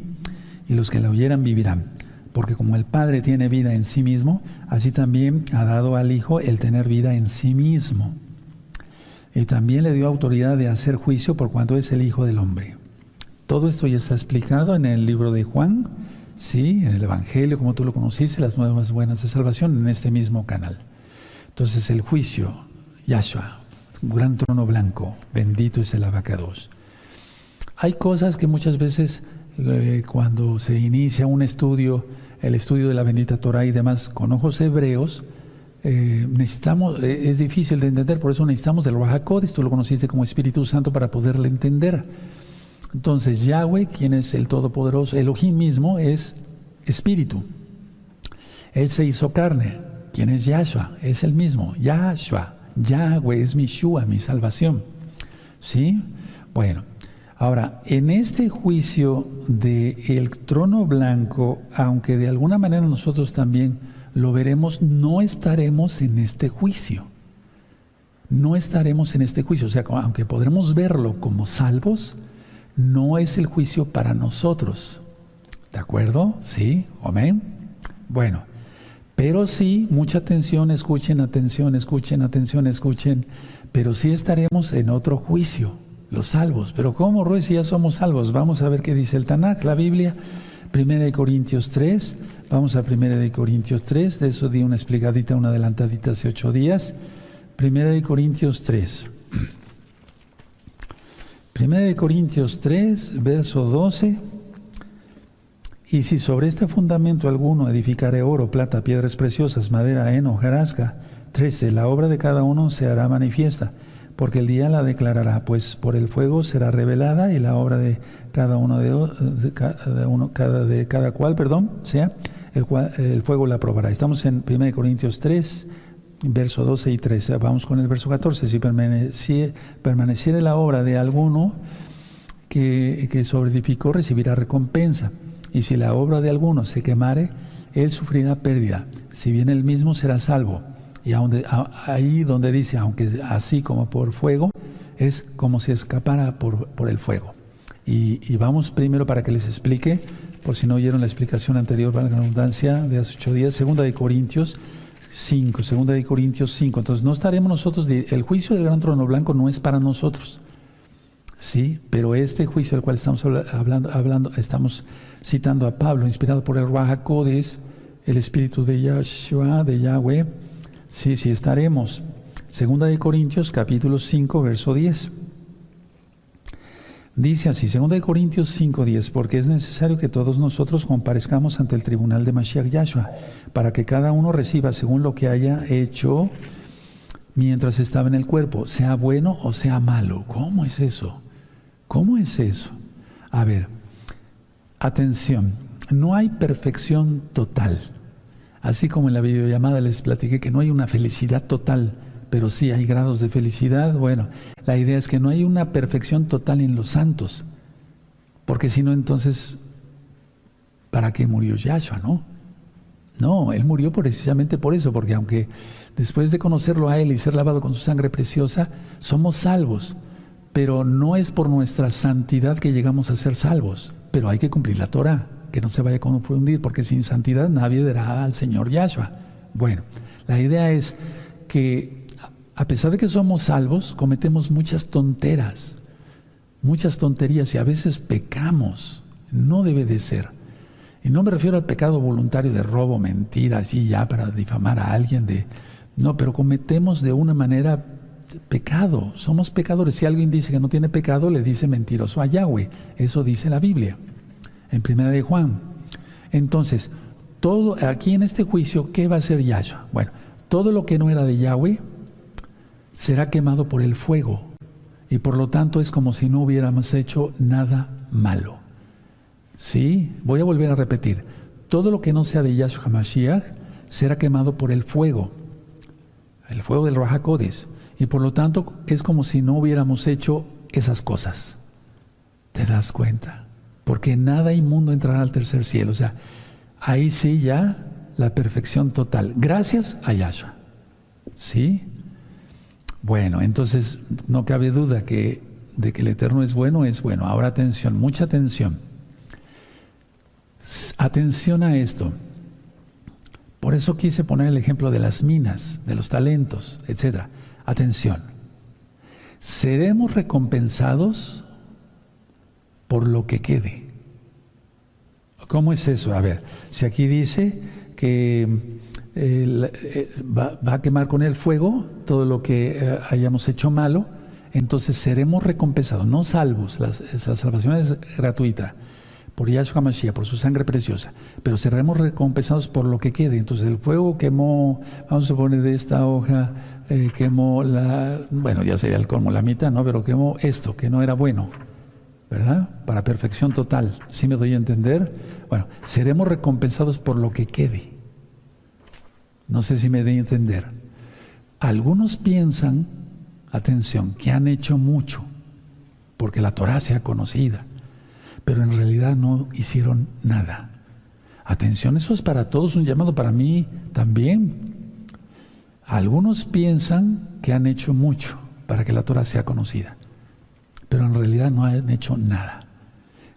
y los que la oyeran vivirán. Porque como el Padre tiene vida en sí mismo, así también ha dado al Hijo el tener vida en sí mismo. Y también le dio autoridad de hacer juicio por cuanto es el Hijo del Hombre. Todo esto ya está explicado en el libro de Juan, sí, en el Evangelio, como tú lo conociste, las nuevas buenas de salvación, en este mismo canal. Entonces el juicio, Yahshua, gran trono blanco, bendito es el abacados. Hay cosas que muchas veces cuando se inicia un estudio, el estudio de la bendita Torah y demás, con ojos hebreos, necesitamos, es difícil de entender, por eso necesitamos del Ruach HaKodesh, tú lo conociste como Espíritu Santo para poderle entender. Entonces Yahweh, quien es el Todopoderoso, Elohim mismo es Espíritu. Él se hizo carne, quien es Yahshua, es el mismo, Yahshua. Yahweh es mi Shua, mi salvación. ¿Sí? Bueno, ahora, en este juicio del trono blanco, aunque de alguna manera nosotros también lo veremos, no estaremos en este juicio. No estaremos en este juicio. O sea, aunque podremos verlo como salvos, no es el juicio para nosotros. ¿De acuerdo? ¿Sí? ¿Amén? Bueno, pero sí, mucha atención, escuchen, pero sí estaremos en otro juicio, los salvos. Pero ¿cómo, Ruiz, si ya somos salvos? Vamos a ver qué dice el Tanaj, la Biblia, 1 Corintios 3, vamos a 1 Corintios 3, de eso di una explicadita, una adelantadita hace 8 días, 1 Corintios 3. 1 Corintios 3, verso 12. Y si sobre este fundamento alguno edificare oro, plata, piedras preciosas, madera, heno, hojarasca. 13. La obra de cada uno se hará manifiesta, porque el día la declarará, pues por el fuego será revelada, y la obra de cada uno de cada cual, sea, el fuego la probará. Estamos en 1 Corintios 3, verso 12 y 13. Vamos con el verso 14. Si permaneciere la obra de alguno que sobreedificó, recibirá recompensa. Y si la obra de alguno se quemare, él sufrirá pérdida, si bien él mismo será salvo. Y ahí donde dice, aunque así como por fuego, es como si escapara por el fuego. Y vamos primero para que les explique, por si no oyeron la explicación anterior, para la redundancia, de hace 8 días, 2 Corintios 5. Entonces no estaremos nosotros, el juicio del gran trono blanco no es para nosotros. Sí, pero este juicio del cual estamos hablando, estamos citando a Pablo, inspirado por el Ruach HaKodesh, el Espíritu de Yahshua, de Yahweh, sí estaremos. 2 Corintios, capítulo 5, verso 10. Dice así, 2 Corintios 5, 10, porque es necesario que todos nosotros comparezcamos ante el tribunal de Mashiach Yahshua, para que cada uno reciba según lo que haya hecho mientras estaba en el cuerpo, sea bueno o sea malo. ¿Cómo es eso? ¿Cómo es eso? A ver, atención, no hay perfección total. Así como en la videollamada les platiqué que no hay una felicidad total, pero sí hay grados de felicidad. Bueno, la idea es que no hay una perfección total en los santos, porque si no, entonces, ¿para qué murió Yahshua, no? No, Él murió precisamente por eso, porque aunque después de conocerlo a Él y ser lavado con su sangre preciosa, somos salvos. Pero no es por nuestra santidad que llegamos a ser salvos, pero hay que cumplir la Torah, que no se vaya a confundir, porque sin santidad nadie verá al Señor Yahshua. Bueno, la idea es que a pesar de que somos salvos, cometemos muchas tonterías, y a veces pecamos. No debe de ser. Y no me refiero al pecado voluntario de robo, mentira, así ya para difamar a alguien. No, pero cometemos de una manera pecado, somos pecadores. Si alguien dice que no tiene pecado, le dice mentiroso a Yahweh. Eso dice la Biblia, en 1 de Juan. Entonces, todo aquí en este juicio, ¿qué va a hacer Yahshua? Bueno, todo lo que no era de Yahweh será quemado por el fuego, y por lo tanto es como si no hubiéramos hecho nada malo. Sí, voy a volver a repetir, todo lo que no sea de Yahshua HaMashiach será quemado por el fuego del Ruach HaKodesh. Y por lo tanto es como si no hubiéramos hecho esas cosas. ¿Te das cuenta? Porque nada inmundo entrará al tercer cielo. O sea, ahí sí ya la perfección total. Gracias a Yahshua. ¿Sí? Bueno, entonces no cabe duda de que el Eterno es bueno, es bueno. Ahora atención, mucha atención. Atención a esto. Por eso quise poner el ejemplo de las minas, de los talentos, etc. Atención. seremos recompensados por lo que quede. ¿Cómo es eso? A ver, si aquí dice que va a quemar con el fuego todo lo que hayamos hecho malo, entonces seremos recompensados, no salvos, la salvación es gratuita, por Yahshua Mashiach, por su sangre preciosa, pero seremos recompensados por lo que quede. Entonces el fuego quemó, vamos a suponer de esta hoja, quemó bueno, ya sería el colmo la mitad, ¿no? Pero quemó esto, que no era bueno, ¿verdad? Para perfección total, ¿sí me doy a entender? Bueno, seremos recompensados por lo que quede. No sé si me doy a entender. Algunos piensan, atención, que han hecho mucho, porque la Torah sea conocida, pero en realidad no hicieron nada. Atención, eso es para todos un llamado, para mí también. Algunos piensan que han hecho mucho para que la Torah sea conocida, pero en realidad no han hecho nada.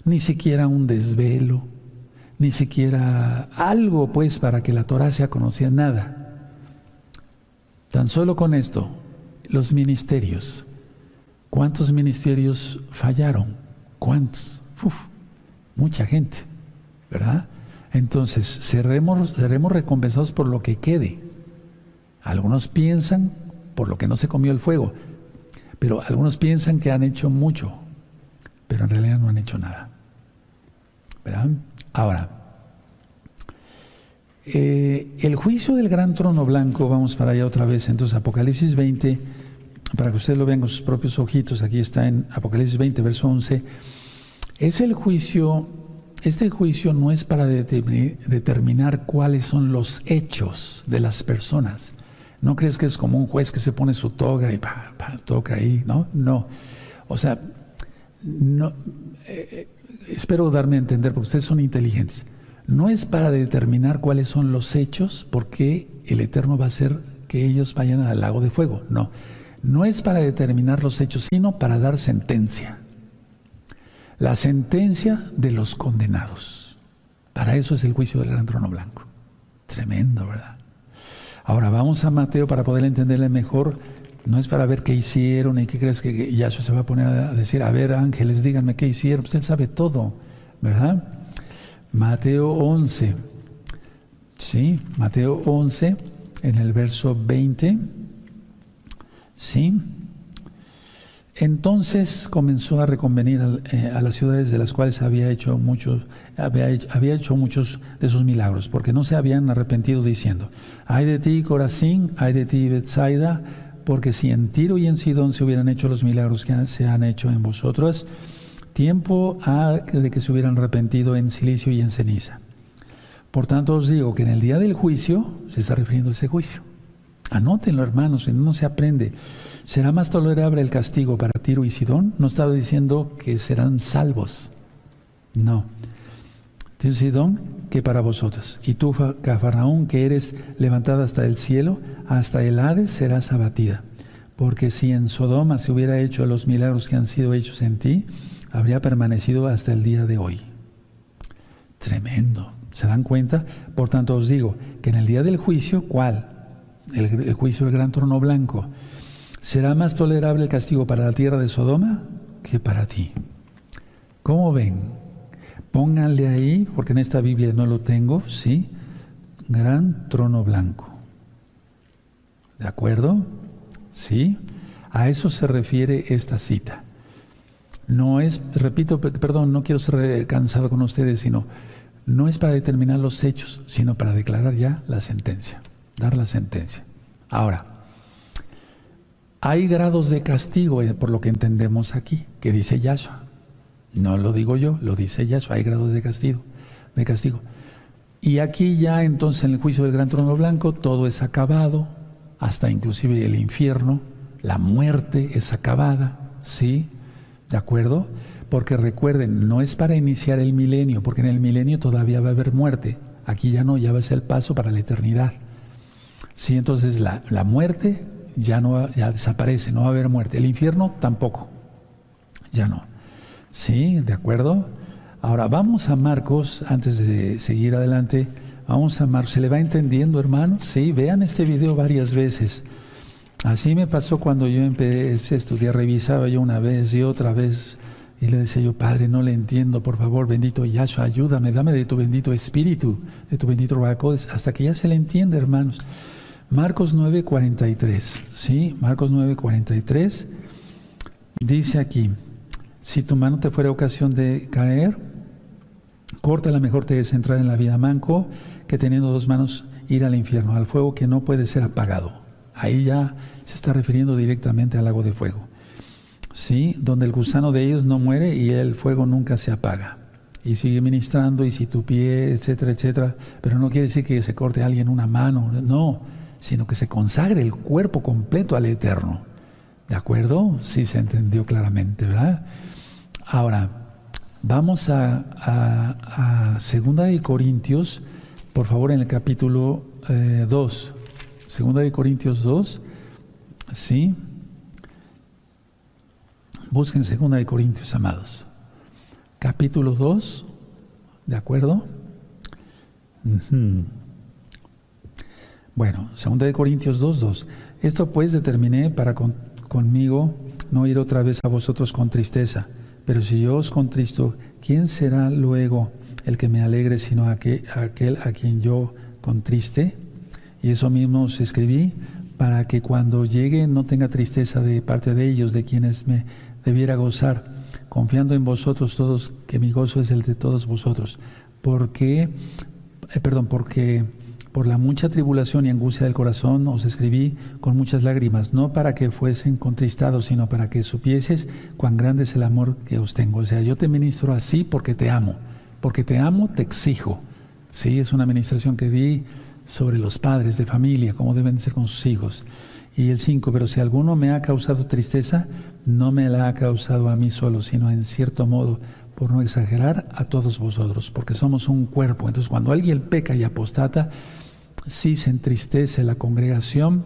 Ni siquiera un desvelo, ni siquiera algo pues para que la Torah sea conocida, nada. Tan solo con esto, los ministerios. ¿Cuántos ministerios fallaron? ¿Cuántos? Mucha gente, ¿verdad? Entonces, seremos recompensados por lo que quede. Algunos piensan por lo que no se comió el fuego, pero algunos piensan que han hecho mucho, pero en realidad no han hecho nada, ¿verdad? Ahora, el juicio del gran trono blanco, vamos para allá otra vez, entonces Apocalipsis 20, para que ustedes lo vean con sus propios ojitos, aquí está en Apocalipsis 20, verso 11, es el juicio. Este juicio no es para determinar cuáles son los hechos de las personas. No crees que es como un juez que se pone su toga y toca ahí, ¿no? No. O sea, no, espero darme a entender porque ustedes son inteligentes. No es para determinar cuáles son los hechos porque el Eterno va a hacer que ellos vayan al lago de fuego. No. No es para determinar los hechos, sino para dar sentencia. La sentencia de los condenados. Para eso es el juicio del gran trono blanco. Tremendo, ¿verdad? Ahora vamos a Mateo para poder entenderle mejor. No es para ver qué hicieron y qué crees que Yahshua se va a poner a decir, a ver, ángeles, díganme qué hicieron. Pues él sabe todo, ¿verdad? Mateo 11. Sí, Mateo 11, en el verso 20. Sí. Entonces comenzó a reconvenir a las ciudades de las cuales había hecho muchos de sus milagros, porque no se habían arrepentido, diciendo: ay de ti, Corazín, ay de ti, Betsaida, porque si en Tiro y en Sidón se hubieran hecho los milagros que se han hecho en vosotros, tiempo ha de que se hubieran arrepentido en silicio y en ceniza. Por tanto os digo que en el día del juicio, se está refiriendo a ese juicio. Anótenlo, hermanos, si no se aprende. ¿Será más tolerable el castigo para Tiro y Sidón? No estaba diciendo que serán salvos. No. Tiro y Sidón, que para vosotros. Y tú, Cafarnaúm, que eres levantada hasta el cielo, hasta el Hades serás abatida. Porque si en Sodoma se hubiera hecho los milagros que han sido hechos en ti, habría permanecido hasta el día de hoy. Tremendo. ¿Se dan cuenta? Por tanto os digo que en el día del juicio, ¿cuál? El juicio del gran trono blanco. ¿Será más tolerable el castigo para la tierra de Sodoma que para ti? ¿Cómo ven? Pónganle ahí, porque en esta Biblia no lo tengo, ¿sí? Gran trono blanco. ¿De acuerdo? ¿Sí? A eso se refiere esta cita. No es, repito, perdón, no quiero ser cansado con ustedes, sino no es para determinar los hechos, sino para declarar ya la sentencia, dar la sentencia. Ahora, hay grados de castigo, por lo que entendemos aquí, que dice Yahshua. No lo digo yo, lo dice Yahshua. Hay grados de castigo. Y aquí ya entonces en el juicio del gran trono blanco todo es acabado, hasta inclusive el infierno, la muerte es acabada, ¿sí? ¿De acuerdo? Porque recuerden, no es para iniciar el milenio, porque en el milenio todavía va a haber muerte. Aquí ya no, ya va a ser el paso para la eternidad. Sí, entonces la muerte ya desaparece, no va a haber muerte. El infierno tampoco, ya no. ¿Sí? ¿De acuerdo? Ahora vamos a Marcos, antes de seguir adelante, vamos a Marcos. ¿Se le va entendiendo, hermanos? Sí, vean este video varias veces. Así me pasó cuando yo empecé a estudiar, revisaba yo una vez y otra vez, y le decía yo, Padre, no le entiendo, por favor, bendito Yahshua, ayúdame, dame de tu bendito Espíritu, de tu bendito Ruach HaKodesh, hasta que ya se le entiende, hermanos. Marcos 9:43, ¿sí? Marcos 9:43, dice aquí, si tu mano te fuera ocasión de caer, córtala, mejor te es entrar en la vida manco, que teniendo dos manos ir al infierno, al fuego que no puede ser apagado. Ahí ya se está refiriendo directamente al lago de fuego, ¿sí? Donde el gusano de ellos no muere y el fuego nunca se apaga. Y sigue ministrando, y si tu pie, etcétera, etcétera. Pero no quiere decir que se corte a alguien una mano, no, sino que se consagre el cuerpo completo al Eterno. ¿De acuerdo? Sí se entendió claramente, ¿verdad? Ahora, vamos a 2 de Corintios, por favor, en el capítulo 2. 2 de Corintios 2, ¿sí? Busquen 2 de Corintios, amados. Capítulo 2, ¿de acuerdo? Bueno, 2 de Corintios 2:2. Esto pues determiné para conmigo no ir otra vez a vosotros con tristeza, pero si yo os contristo, ¿quién será luego el que me alegre sino aquel a quien yo contriste? Y eso mismo os escribí, para que cuando llegue no tenga tristeza de parte de ellos, de quienes me debiera gozar, confiando en vosotros todos, que mi gozo es el de todos vosotros. Porque por la mucha tribulación y angustia del corazón os escribí con muchas lágrimas, no para que fuesen contristados, sino para que supieses cuán grande es el amor que os tengo. O sea, yo te ministro así porque te amo, te exijo. Sí, es una administración que di sobre los padres de familia, cómo deben ser con sus hijos. Y el 5, pero si alguno me ha causado tristeza, no me la ha causado a mí solo, sino en cierto modo, por no exagerar, a todos vosotros, porque somos un cuerpo. Entonces, cuando alguien peca y apostata, sí se entristece la congregación,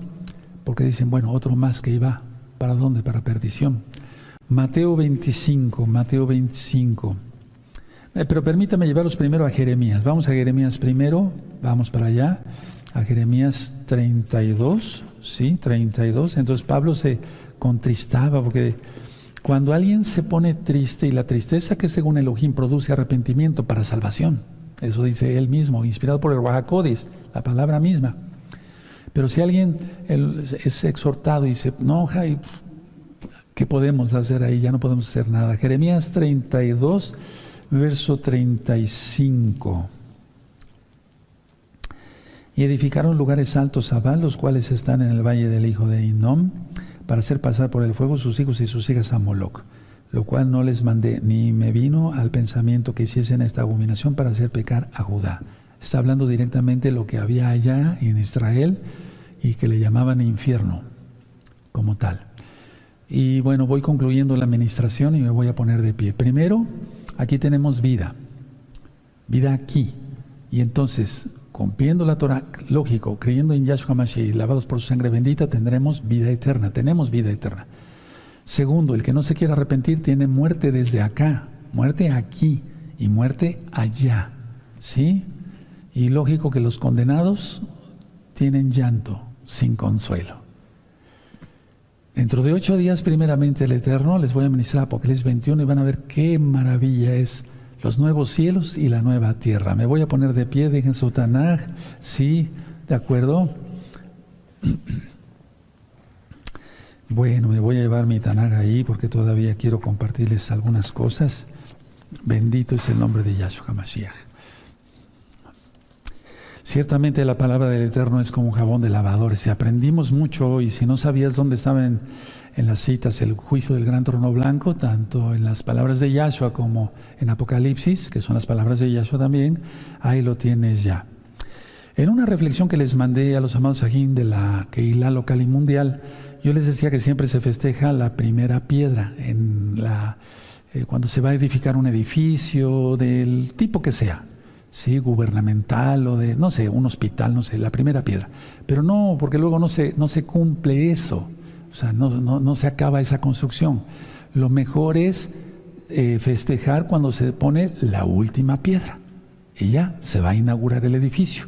porque dicen, bueno, otro más que iba, ¿para dónde? Para perdición. Mateo 25. Pero permítame llevarlos primero a Jeremías. Vamos a Jeremías primero, vamos para allá, a Jeremías 32, ¿sí? 32. Entonces Pablo se contristaba, porque cuando alguien se pone triste, y la tristeza que según Elohim produce arrepentimiento para salvación, eso dice él mismo, inspirado por el Ruach HaKodesh, la palabra misma. Pero si alguien es exhortado y se enoja, ¿qué podemos hacer ahí? Ya no podemos hacer nada. Jeremías 32, verso 35. Y edificaron lugares altos a Baal, los cuales están en el valle del hijo de Hinnom, para hacer pasar por el fuego sus hijos y sus hijas a Moloc, lo cual no les mandé, ni me vino al pensamiento que hiciesen esta abominación para hacer pecar a Judá. Está hablando directamente de lo que había allá en Israel y que le llamaban infierno como tal. Y bueno, voy concluyendo la administración y me voy a poner de pie. Primero, aquí tenemos vida aquí. Y entonces, cumpliendo la Torah, lógico, creyendo en Yahshua Mashiach, lavados por su sangre bendita, tendremos vida eterna, tenemos vida eterna. Segundo, el que no se quiera arrepentir tiene muerte desde acá, muerte aquí y muerte allá, ¿sí? Y lógico que los condenados tienen llanto sin consuelo. Dentro de 8 días, primeramente el Eterno, les voy a ministrar Apocalipsis 21 y van a ver qué maravilla es los nuevos cielos y la nueva tierra. Me voy a poner de pie, dejen su Tanaj, sí, ¿de acuerdo? Bueno, me voy a llevar mi Tanaj ahí porque todavía quiero compartirles algunas cosas. Bendito es el nombre de Yahshua Mashiach. Ciertamente la palabra del Eterno es como un jabón de lavadores. Si aprendimos mucho hoy, si no sabías dónde estaban en las citas el juicio del gran trono blanco, tanto en las palabras de Yahshua como en Apocalipsis, que son las palabras de Yahshua también, ahí lo tienes ya. En una reflexión que les mandé a los amados Sajín de la Keilah local y mundial, yo les decía que siempre se festeja la primera piedra cuando se va a edificar un edificio del tipo que sea, ¿sí? Gubernamental o de, no sé, un hospital, no sé, la primera piedra. Pero no, porque luego no se cumple eso, o sea, no se acaba esa construcción. Lo mejor es festejar cuando se pone la última piedra y ya se va a inaugurar el edificio.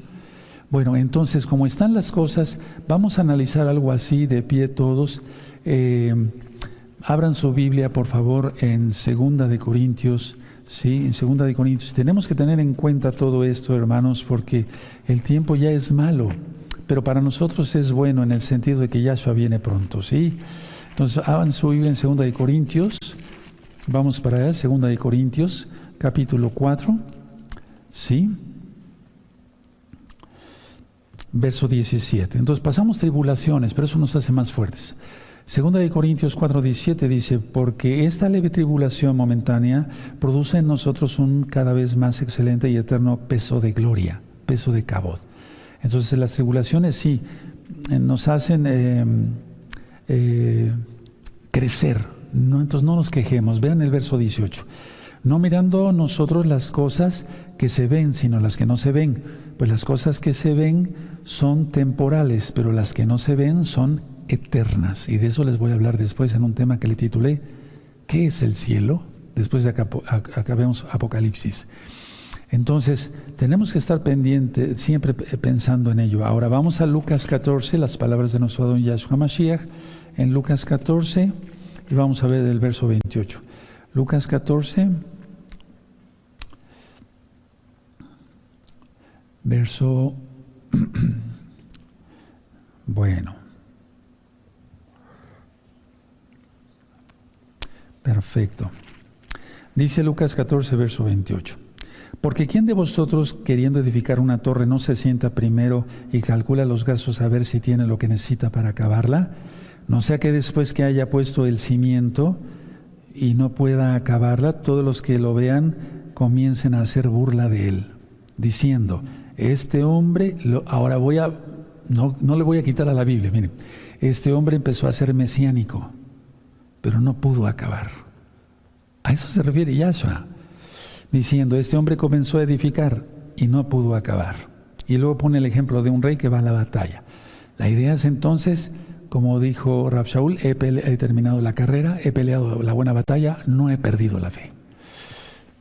Bueno, entonces, como están las cosas, vamos a analizar algo así de pie todos. Abran su Biblia, por favor, en Segunda de Corintios. Sí, en Segunda de Corintios. Tenemos que tener en cuenta todo esto, hermanos, porque el tiempo ya es malo, pero para nosotros es bueno en el sentido de que Yahshua viene pronto, ¿sí? Entonces, abran su Biblia en Segunda de Corintios. Vamos para allá, Segunda de Corintios, capítulo 4, ¿sí? Verso 17. Entonces pasamos tribulaciones, pero eso nos hace más fuertes. Segunda de Corintios 4:17 dice, porque esta leve tribulación momentánea produce en nosotros un cada vez más excelente y eterno peso de gloria, peso de cabod. Entonces las tribulaciones sí nos hacen crecer, ¿no? Entonces no nos quejemos. Vean el verso 18. No mirando nosotros las cosas que se ven, sino las que no se ven. Pues las cosas que se ven son temporales, pero las que no se ven son eternas. Y de eso les voy a hablar después en un tema que le titulé ¿qué es el cielo? Después de acá vemos Apocalipsis. Entonces, tenemos que estar pendientes, siempre pensando en ello. Ahora vamos a Lucas 14, las palabras de nuestro Adón Yahshua Mashiach, en Lucas 14, y vamos a ver el verso 28. Lucas 14, verso, bueno, perfecto. Dice Lucas 14, verso 28. Porque ¿quién de vosotros, queriendo edificar una torre, no se sienta primero y calcula los gastos a ver si tiene lo que necesita para acabarla? No sea que después que haya puesto el cimiento y no pueda acabarla, todos los que lo vean comiencen a hacer burla de él, diciendo, este hombre, ahora no le voy a quitar a la Biblia, miren, este hombre empezó a ser mesiánico, pero no pudo acabar. A eso se refiere Yahshua, diciendo, este hombre comenzó a edificar y no pudo acabar. Y luego pone el ejemplo de un rey que va a la batalla. La idea es entonces, como dijo Rab Shaul, he terminado la carrera, he peleado la buena batalla, no he perdido la fe.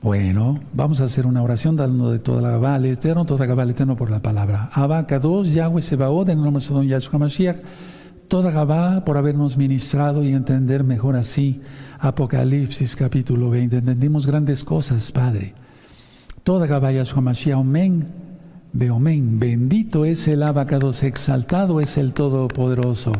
Bueno, vamos a hacer una oración dando de toda la Gabá al Eterno, toda Gabá al Eterno por la palabra. Abba, Kadosh, Yahweh, Sebaot, en el nombre de Don Yahshua Mashiach, toda Gabá por habernos ministrado y entender mejor así Apocalipsis capítulo 20. Entendimos grandes cosas, Padre. Toda Gabá Yahshua Mashiach, amén, beomén. Bendito es el Abacados, exaltado es el Todopoderoso.